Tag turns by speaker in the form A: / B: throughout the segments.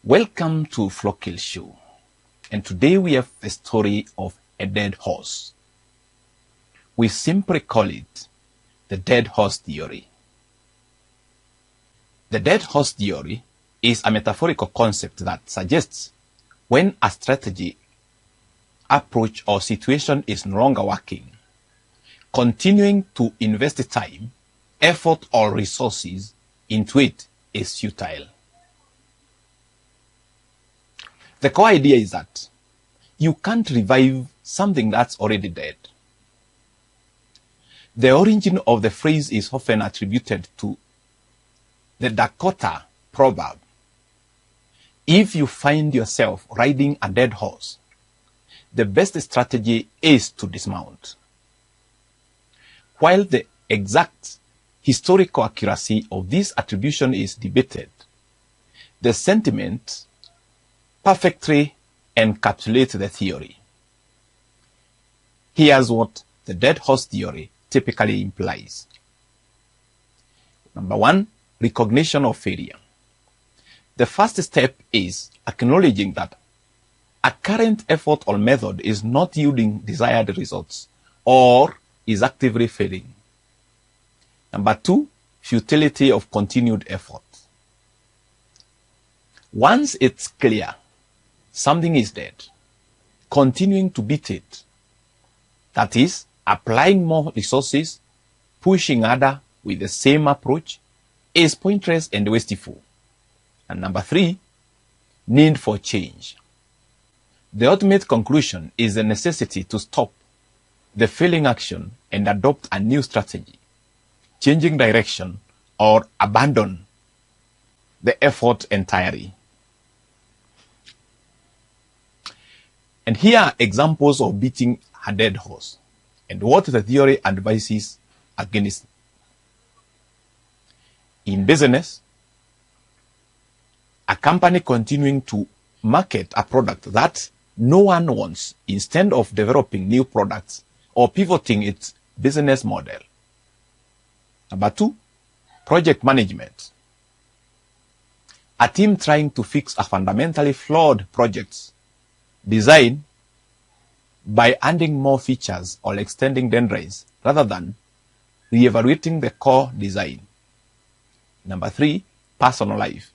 A: Welcome to Flockil Show, and today we have the story of a dead horse. We simply call it the dead horse theory. The dead horse theory is a metaphorical concept that suggests when a strategy, approach, or situation is no longer working, continuing to invest time, effort, or resources into it is futile. The core idea is that you can't revive something that's already dead. The origin of the phrase is often attributed to the Dakota proverb, "If you find yourself riding a dead horse, the best strategy is to dismount." While the exact historical accuracy of this attribution is debated, the sentiment perfectly encapsulates the theory. Here's what the dead horse theory typically implies. Number one, recognition of failure. The first step is acknowledging that a current effort or method is not yielding desired results or is actively failing. Number two, futility of continued effort. Once it's clear something is dead, continuing to beat it, that is, applying more resources, pushing harder with the same approach, is pointless and wasteful. And number three, need for change. The ultimate conclusion is the necessity to stop the failing action and adopt a new strategy, changing direction, or abandon the effort entirely. And here are examples of beating a dead horse and what the theory advises against. In business, a company continuing to market a product that no one wants instead of developing new products or pivoting its business model. Number two, project management. A team trying to fix a fundamentally flawed project design by adding more features or extending deadlines rather than re-evaluating the core design. Number three, personal life.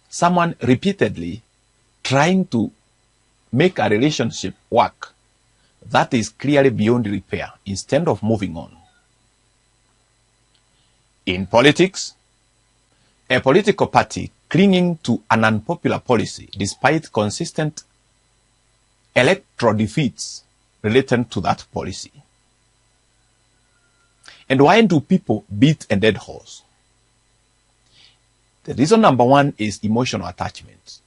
A: Someone repeatedly trying to make a relationship work that is clearly beyond repair instead of moving on. In politics, a political party clinging to an unpopular policy despite consistent electoral defeats related to that policy. And why do people beat a dead horse? The reason number one is emotional attachment.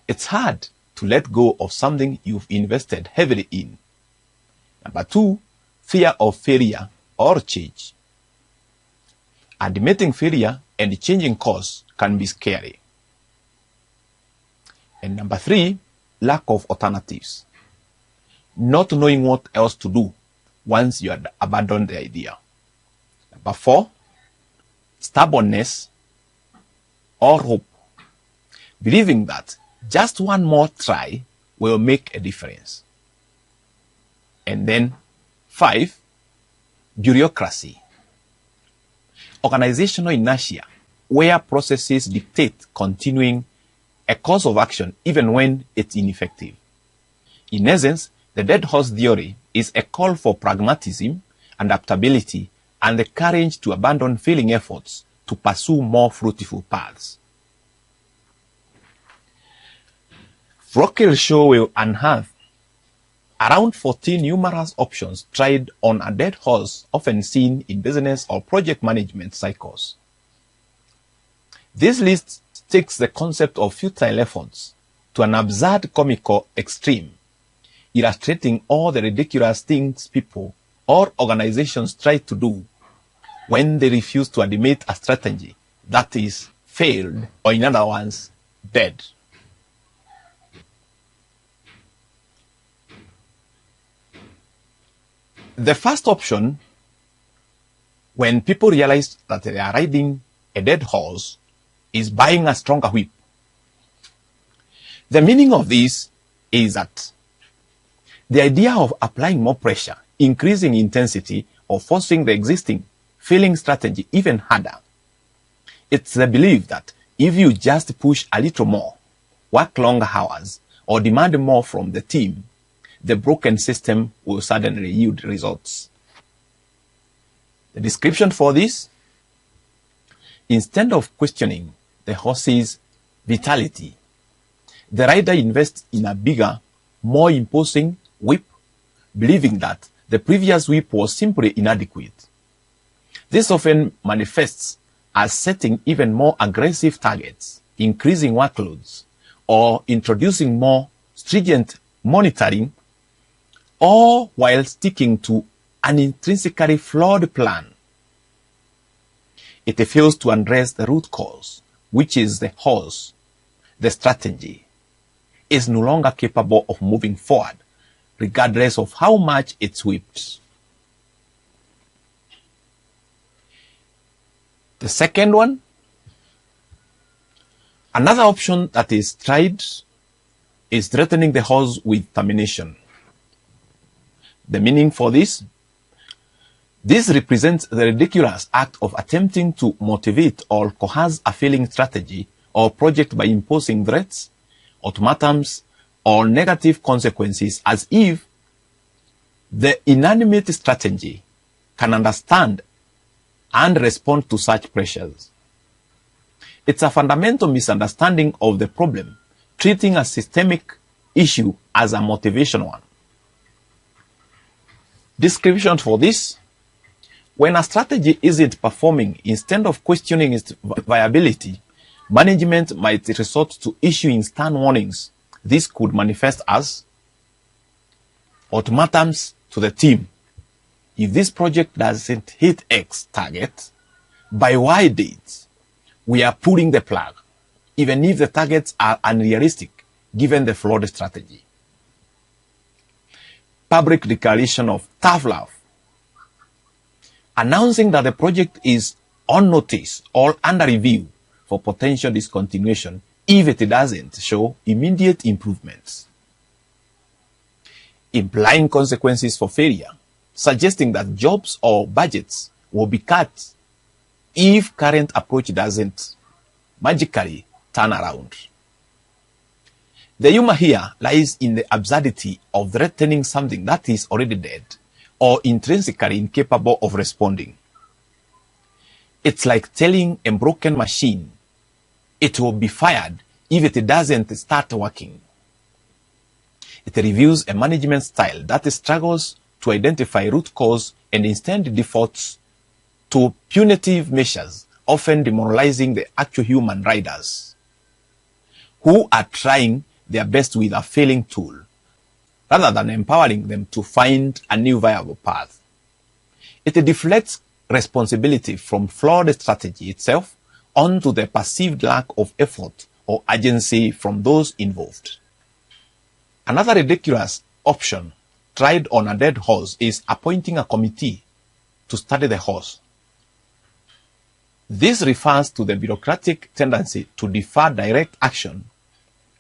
A: It's hard to let go of something you've invested heavily in. Number two, fear of failure or change. Admitting failure and changing course can be scary. And number three, lack of alternatives. Not knowing what else to do once you had abandoned the idea. Number four, stubbornness or hope. Believing that just one more try will make a difference. And then five, bureaucracy. Organizational inertia, where processes dictate continuing a course of action even when it's ineffective. In essence, the dead horse theory is a call for pragmatism, adaptability, and the courage to abandon failing efforts to pursue more fruitful paths. Flockil Show will unearth around 14 numerous options tried on a dead horse often seen in business or project management cycles. This list takes the concept of futile efforts to an absurd comical extreme, illustrating all the ridiculous things people or organizations try to do when they refuse to admit a strategy that is failed, or in other words, dead. The first option, when people realize that they are riding a dead horse, is buying a stronger whip. The meaning of this is that the idea of applying more pressure, increasing intensity, or forcing the existing failing strategy even harder. It's the belief that if you just push a little more, work longer hours, or demand more from the team, the broken system will suddenly yield results. The description for this: instead of questioning the horse's vitality, the rider invests in a bigger, more imposing whip, believing that the previous whip was simply inadequate. This often manifests as setting even more aggressive targets, increasing workloads, or introducing more stringent monitoring, all while sticking to an intrinsically flawed plan. It fails to address the root cause, which is the horse. The strategy is no longer capable of moving forward, regardless of how much it's whipped. The second one, another option that is tried, is threatening the horse with termination. The meaning for this: this represents the ridiculous act of attempting to motivate or coerce a failing strategy or project by imposing threats, ultimatums, or negative consequences as if the inanimate strategy can understand and respond to such pressures. It's a fundamental misunderstanding of the problem, treating a systemic issue as a motivation one. Description for this: when a strategy isn't performing, instead of questioning its viability, management might resort to issuing stern warnings. This could manifest as ultimatums to the team. If this project doesn't hit X target by Y date, we are pulling the plug, even if the targets are unrealistic given the flawed strategy. Public declaration of tough love, announcing that the project is on notice or under review for potential discontinuation if it doesn't show immediate improvements. Implying consequences for failure, suggesting that jobs or budgets will be cut if current approach doesn't magically turn around. The humor here lies in the absurdity of threatening something that is already dead or intrinsically incapable of responding. It's like telling a broken machine it will be fired if it doesn't start working. It reveals a management style that struggles to identify root cause and instead defaults to punitive measures, often demoralizing the actual human riders who are trying their best with a failing tool, rather than empowering them to find a new viable path. It deflects responsibility from flawed strategy itself onto the perceived lack of effort or agency from those involved. Another ridiculous option tried on a dead horse is appointing a committee to study the horse. This refers to the bureaucratic tendency to defer direct action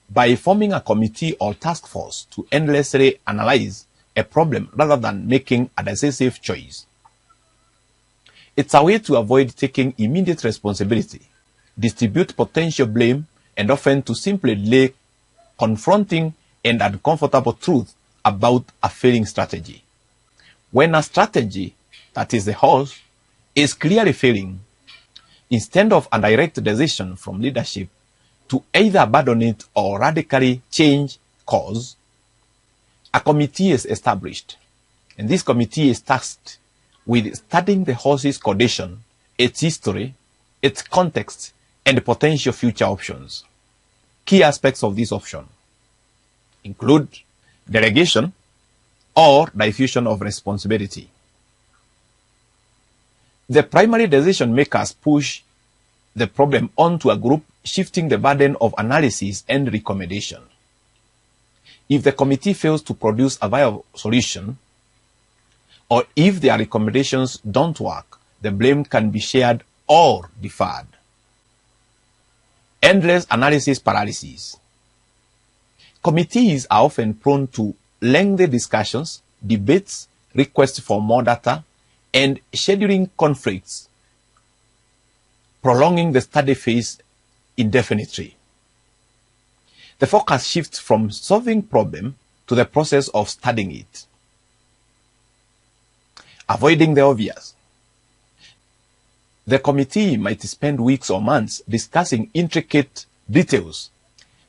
A: by forming a committee or task force to endlessly analyze a problem rather than making a decisive choice. It's a way to avoid taking immediate responsibility, distribute potential blame, and often to simply delay confronting an uncomfortable truth about a failing strategy. When a strategy, that is the horse, is clearly failing, instead of a direct decision from leadership to either abandon it or radically change course, a committee is established, and this committee is tasked with studying the horse's condition, its history, its context, and potential future options. Key aspects of this option include delegation or diffusion of responsibility. The primary decision makers push the problem onto a group, shifting the burden of analysis and recommendation. If the committee fails to produce a viable solution, or if their recommendations don't work, the blame can be shared or deferred. endless analysis paralysis. Committees are often prone to lengthy discussions, debates, requests for more data, and scheduling conflicts, prolonging the study phase indefinitely. The focus shifts from solving problem to the process of studying it. Avoiding the obvious. The committee might spend weeks or months discussing intricate details,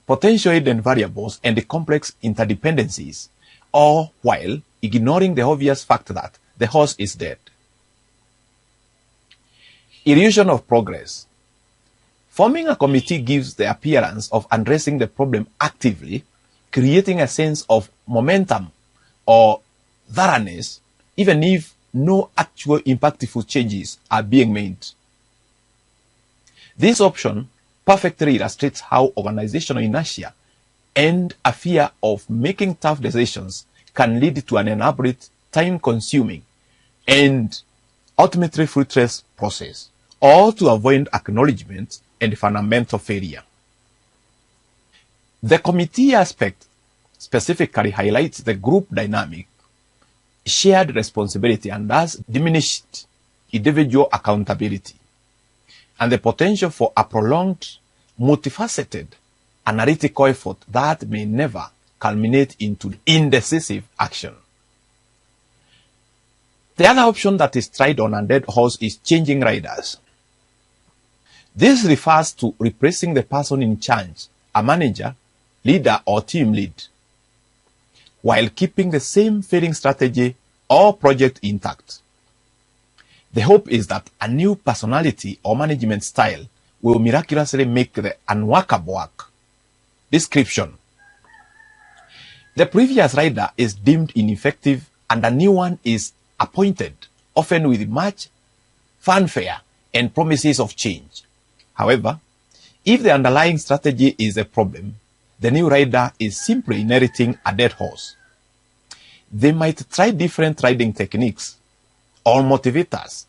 A: potential hidden variables, and the complex interdependencies, all while ignoring the obvious fact that the horse is dead. Illusion of progress. Forming a committee gives the appearance of addressing the problem actively, creating a sense of momentum or thoroughness, even if no actual impactful changes are being made. This option perfectly illustrates how organizational inertia and a fear of making tough decisions can lead to an elaborate, time-consuming, and ultimately fruitless process, or to avoid acknowledgement and fundamental failure. The committee aspect specifically highlights the group dynamic, shared responsibility, and thus diminished individual accountability, and the potential for a prolonged, multifaceted, analytical effort that may never culminate into indecisive action. The other option that is tried on a dead horse is changing riders. This refers to replacing the person in charge, a manager, leader, or team lead, while keeping the same failing strategy or project intact. The hope is that a new personality or management style will miraculously make the unworkable work. Description. The previous rider is deemed ineffective and a new one is appointed, often with much fanfare and promises of change. However, if the underlying strategy is a problem, the new rider is simply inheriting a dead horse. They might try different riding techniques or motivators,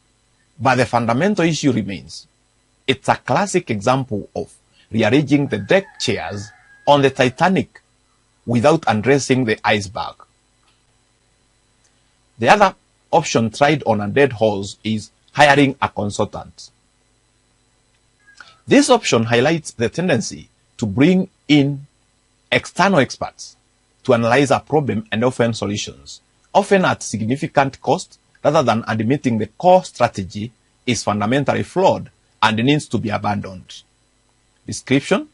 A: but the fundamental issue remains. It's a classic example of rearranging the deck chairs on the Titanic without undressing the iceberg. The other option tried on a dead horse is hiring a consultant. This option highlights the tendency to bring in external experts to analyze a problem and offer solutions, often at significant cost, rather than admitting the core strategy is fundamentally flawed and needs to be abandoned. Description.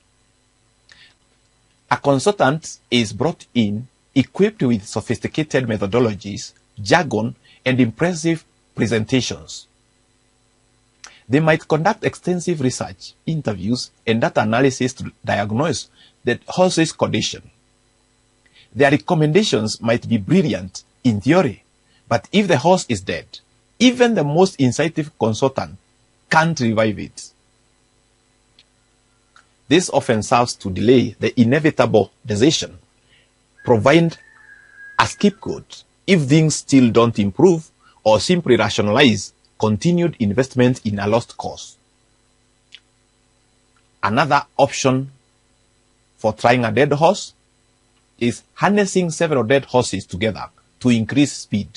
A: A consultant is brought in equipped with sophisticated methodologies, jargon, and impressive presentations. They might conduct extensive research, interviews, and data analysis to diagnose the horse's condition. Their recommendations might be brilliant in theory, but if the horse is dead, even the most insightful consultant can't revive it. This often serves to delay the inevitable decision, provide a scapegoat if things still don't improve, or simply rationalize continued investment in a lost cause. Another option for trying a dead horse is harnessing several dead horses together to increase speed.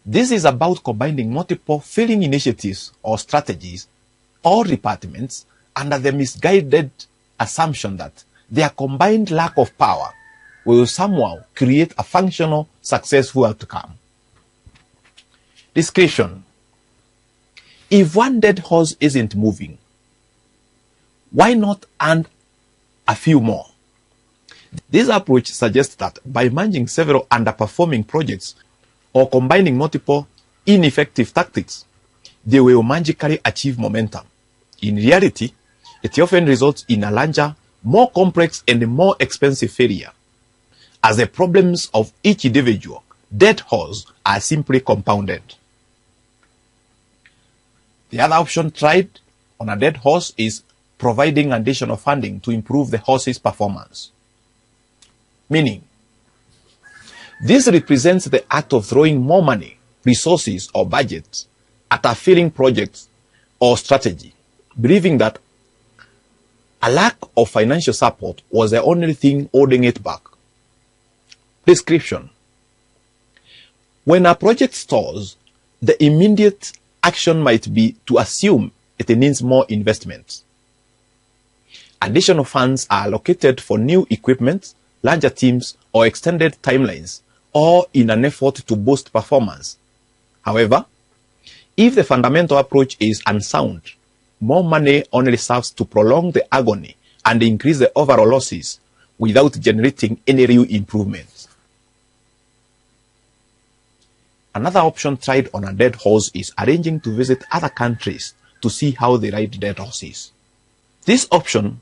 A: This is about combining multiple failing initiatives or strategies or departments under the misguided assumption that their combined lack of power will somehow create a functional, successful outcome. Description. If one dead horse isn't moving, why not add a few more? This approach suggests that by merging several underperforming projects or combining multiple ineffective tactics, they will magically achieve momentum. In reality, it often results in a larger, more complex, and more expensive failure, as the problems of each individual dead horse are simply compounded. The other option tried on a dead horse is providing additional funding to improve the horse's performance. Meaning, this represents the act of throwing more money, resources, or budget at a failing project or strategy, believing that A lack of financial support was the only thing holding it back. Description: when a project stalls, the immediate action might be to assume it needs more investment. Additional funds are allocated for new equipment, larger teams, or extended timelines, all in an effort to boost performance. However, if the fundamental approach is unsound, more money only serves to prolong the agony and increase the overall losses without generating any real improvements. Another option tried on a dead horse is arranging to visit other countries to see how they ride dead horses. This option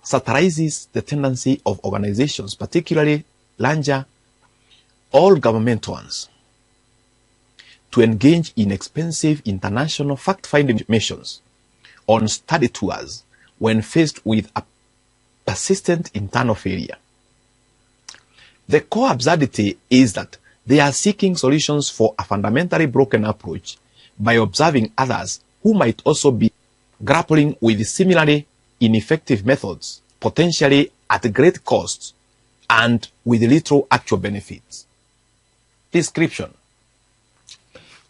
A: satirizes the tendency of organizations, particularly larger, all-government ones, to engage in expensive international fact-finding missions on study tours when faced with a persistent internal failure. The core absurdity is that they are seeking solutions for a fundamentally broken approach by observing others who might also be grappling with similarly ineffective methods, potentially at great cost and with little actual benefits. Description: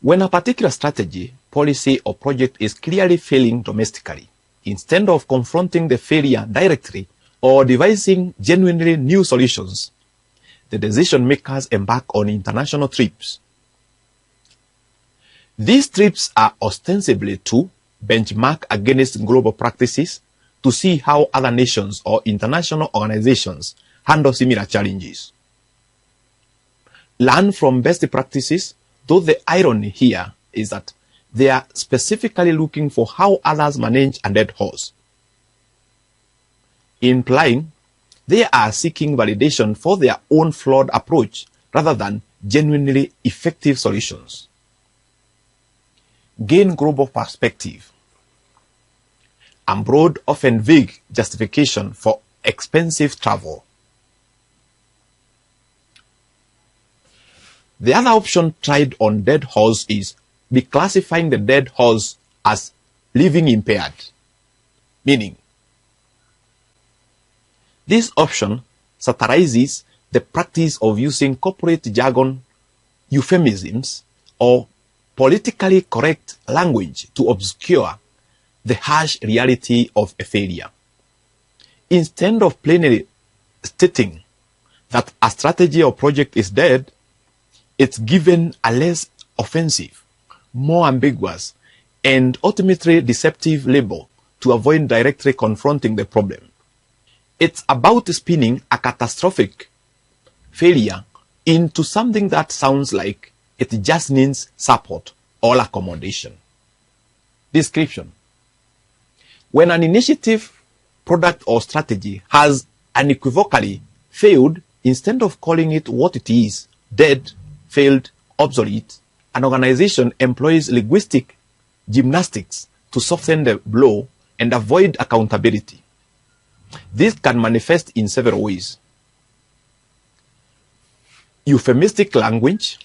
A: when a particular strategy, policy, or project is clearly failing domestically, instead of confronting the failure directly or devising genuinely new solutions, the decision makers embark on international trips. These trips are ostensibly to benchmark against global practices to see how other nations or international organizations handle similar challenges. Learn from best practices, though the irony here is that they are specifically looking for how others manage a dead horse, implying they are seeking validation for their own flawed approach rather than genuinely effective solutions. Gain global perspective. A broad, often vague justification for expensive travel. The other option tried on dead horse is declassifying the dead horse as living impaired, meaning this option satirizes the practice of using corporate jargon, euphemisms, or politically correct language to obscure the harsh reality of a failure. Instead of plainly stating that a strategy or project is dead, it's given a less offensive, more ambiguous, and ultimately deceptive label to avoid directly confronting the problem. It's about spinning a catastrophic failure into something that sounds like it just needs support or accommodation. Description: when an initiative, product, or strategy has unequivocally failed, instead of calling it what it is, dead, failed, obsolete, an organization employs linguistic gymnastics to soften the blow and avoid accountability. This can manifest in several ways: euphemistic language,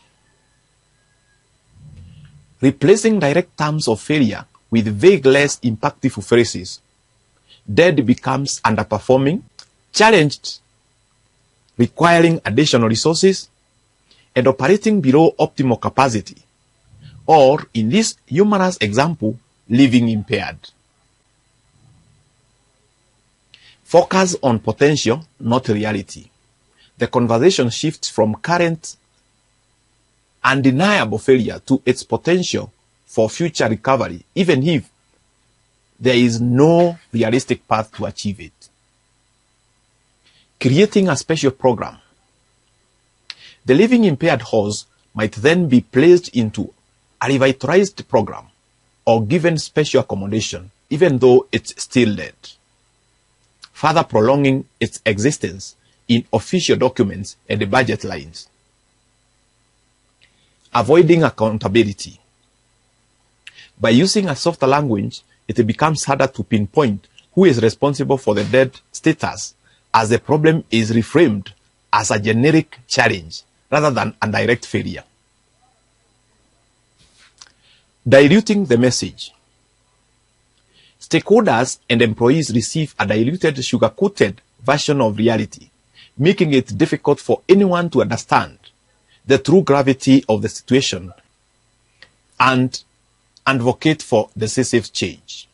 A: replacing direct terms of failure with vague, less impactful phrases. Dead becomes underperforming, challenged, requiring additional resources, and operating below optimal capacity, or in this humorous example, living impaired. Focus on potential, not reality. The conversation shifts from current undeniable failure to its potential for future recovery, even if there is no realistic path to achieve it. Creating a special program. The living impaired horse might then be placed into a revitalized program or given special accommodation, even though it's still dead, further prolonging its existence in official documents and the budget lines. Avoiding accountability. By using a softer language, it becomes harder to pinpoint who is responsible for the dead status, as the problem is reframed as a generic challenge rather than a direct failure. Diluting the message. Stakeholders and employees receive a diluted, sugar-coated version of reality, making it difficult for anyone to understand the true gravity of the situation and advocate for decisive change.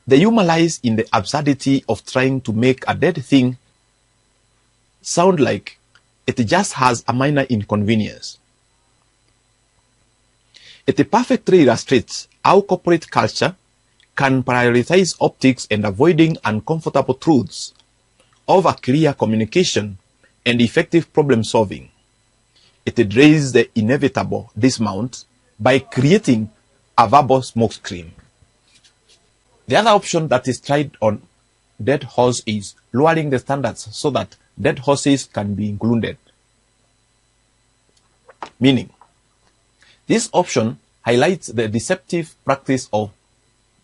A: The humor lies in the absurdity of trying to make a dead thing sound like it just has a minor inconvenience. It perfectly illustrates how corporate culture can prioritize optics and avoiding uncomfortable truths over clear communication and effective problem solving. It addresses the inevitable dismount by creating a verbal smokescreen. The other option that is tried on dead horse is lowering the standards so that dead horses can be included. Meaning, this option highlights the deceptive practice of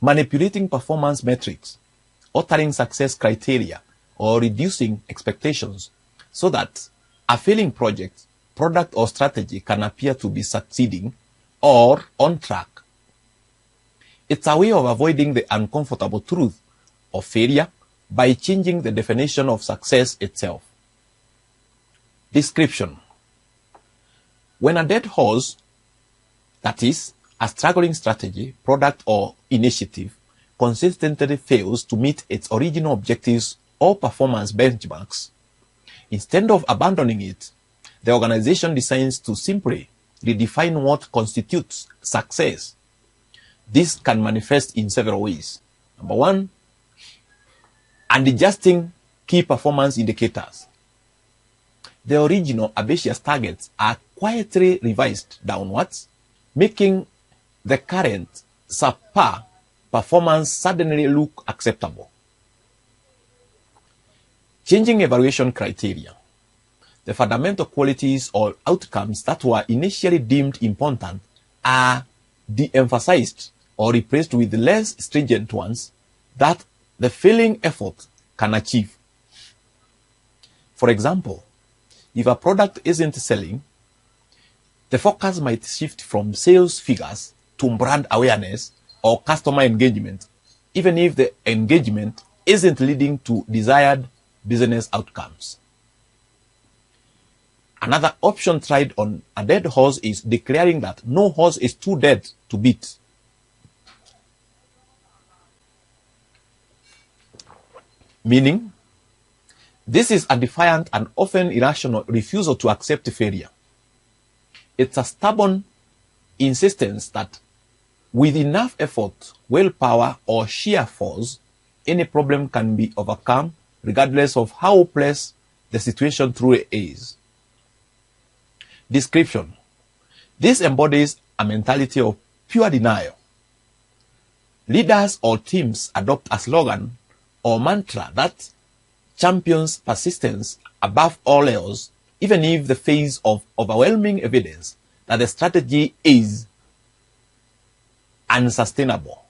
A: manipulating performance metrics, altering success criteria, or reducing expectations so that a failing project, product, or strategy can appear to be succeeding or on track. It's a way of avoiding the uncomfortable truth of failure by changing the definition of success itself. Description: when a dead horse, that is, a struggling strategy, product, or initiative, consistently fails to meet its original objectives or performance benchmarks, instead of abandoning it, the organization decides to simply redefine what constitutes success. This can manifest in several ways. Number one, adjusting key performance indicators. The original ambitious targets are quietly revised downwards, making the current subpar performance suddenly look acceptable. Changing evaluation criteria. The fundamental qualities or outcomes that were initially deemed important are de-emphasized or replaced with less stringent ones that the failing effort can achieve. For example, if a product isn't selling, the focus might shift from sales figures to brand awareness or customer engagement, even if the engagement isn't leading to desired business outcomes. Another option tried on a dead horse is declaring that no horse is too dead to beat. Meaning, this is a defiant and often irrational refusal to accept failure. It's a stubborn insistence that with enough effort, willpower, or sheer force, any problem can be overcome regardless of how hopeless the situation truly is. Description: this embodies a mentality of pure denial. Leaders or teams adopt a slogan or mantra that champions persistence above all else, even if the face of overwhelming evidence that the strategy is unsustainable.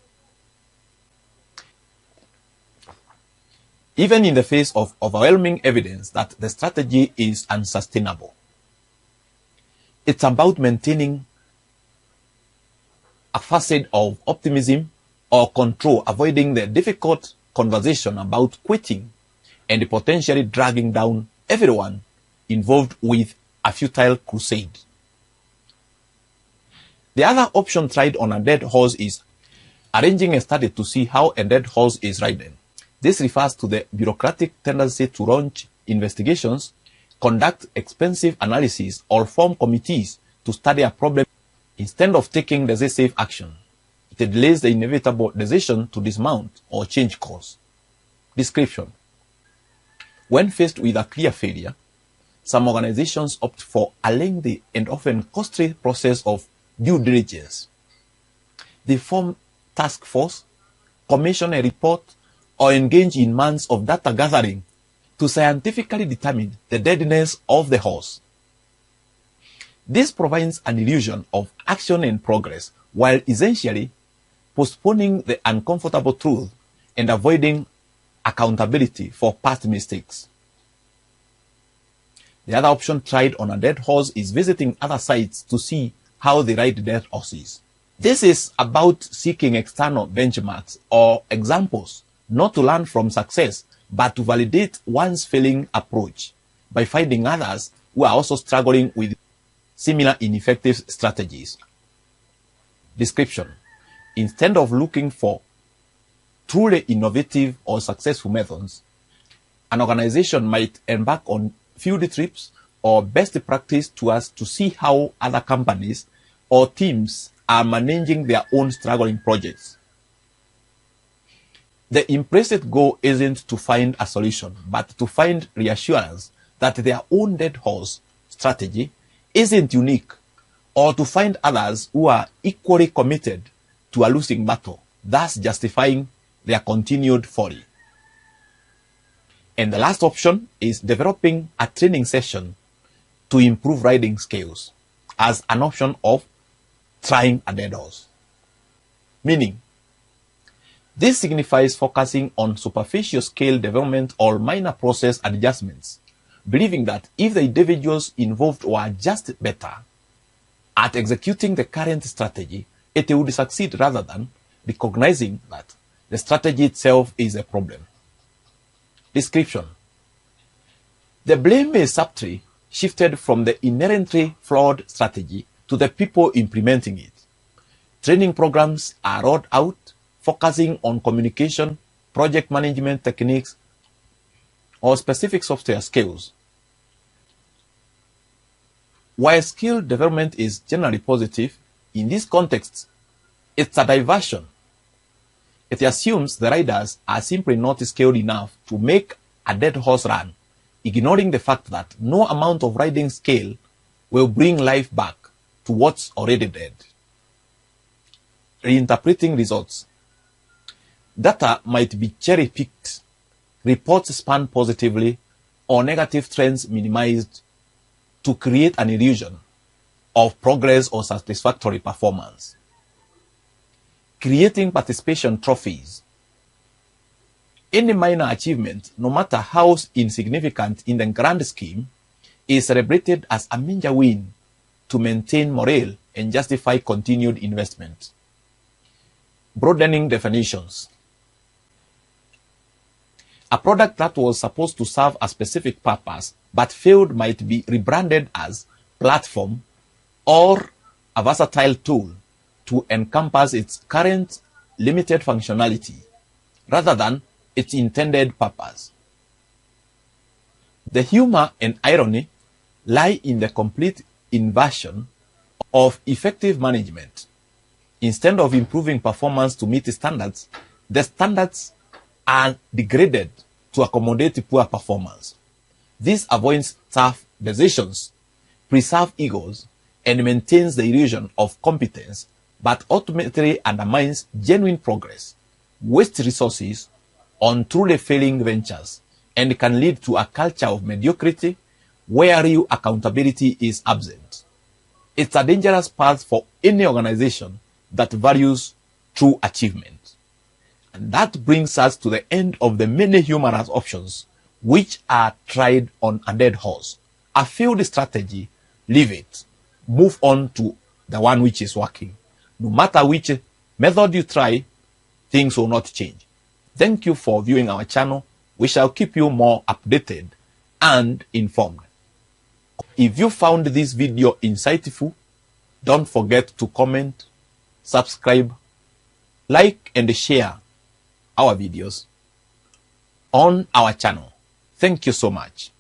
A: Even in the face of overwhelming evidence that the strategy is unsustainable. It's about maintaining a facade of optimism or control, avoiding the difficult conversation about quitting and potentially dragging down everyone involved with a futile crusade. The other option tried on a dead horse is arranging a study to see how a dead horse is ridden. This refers to the bureaucratic tendency to launch investigations, conduct expensive analysis, or form committees to study a problem instead of taking decisive action. It delays the inevitable decision to dismount or change course. Description: when faced with a clear failure, some organizations opt for a lengthy and often costly process of due diligence. They form task force, commission a report, or engage in months of data gathering to scientifically determine the deadness of the horse. This provides an illusion of action and progress, while essentially postponing the uncomfortable truth and avoiding accountability for past mistakes. The other option tried on a dead horse is visiting other sites to see how they ride dead horses. This is about seeking external benchmarks or examples, not to learn from success, but to validate one's failing approach by finding others who are also struggling with similar ineffective strategies. Description: instead of looking for truly innovative or successful methods, an organization might embark on field trips or best practice tours to see how other companies or teams are managing their own struggling projects. The implicit goal isn't to find a solution, but to find reassurance that their own dead horse strategy isn't unique, or to find others who are equally committed to a losing battle, thus justifying their continued folly. And the last option is developing a training session to improve riding skills as an option of trying a dead horse. Meaning, this signifies focusing on superficial skill development or minor process adjustments, believing that if the individuals involved were just better at executing the current strategy, it would succeed, rather than recognizing that the strategy itself is a problem. Description: the blame is subtly shifted from the inherently flawed strategy to the people implementing it. Training programs are rolled out focusing on communication, project management techniques, or specific software skills. While skill development is generally positive, in this context, it's a diversion. It assumes the riders are simply not skilled enough to make a dead horse run, ignoring the fact that no amount of riding skill will bring life back to what's already dead. Reinterpreting results. Data might be cherry-picked, reports spun positively, or negative trends minimized to create an illusion of progress or satisfactory performance. Creating participation trophies. Any minor achievement, no matter how insignificant in the grand scheme, is celebrated as a major win to maintain morale and justify continued investment. Broadening definitions. A product that was supposed to serve a specific purpose but failed might be rebranded as platform or a versatile tool to encompass its current limited functionality rather than its intended purpose. The humor and irony lie in the complete inversion of effective management. Instead of improving performance to meet standards, the standards are degraded to accommodate poor performance. This avoids tough decisions, preserves egos, and maintains the illusion of competence, but ultimately undermines genuine progress, wastes resources on truly failing ventures, and can lead to a culture of mediocrity where real accountability is absent. It's a dangerous path for any organization that values true achievement. And that brings us to the end of the many humorous options which are tried on a dead horse. A failed strategy, leave it. Move on to the one which is working. No matter which method you try, things will not change. Thank you for viewing our channel. We shall keep you more updated and informed. If you found this video insightful, don't forget to comment, subscribe, like and share our videos on our channel. Thank you so much.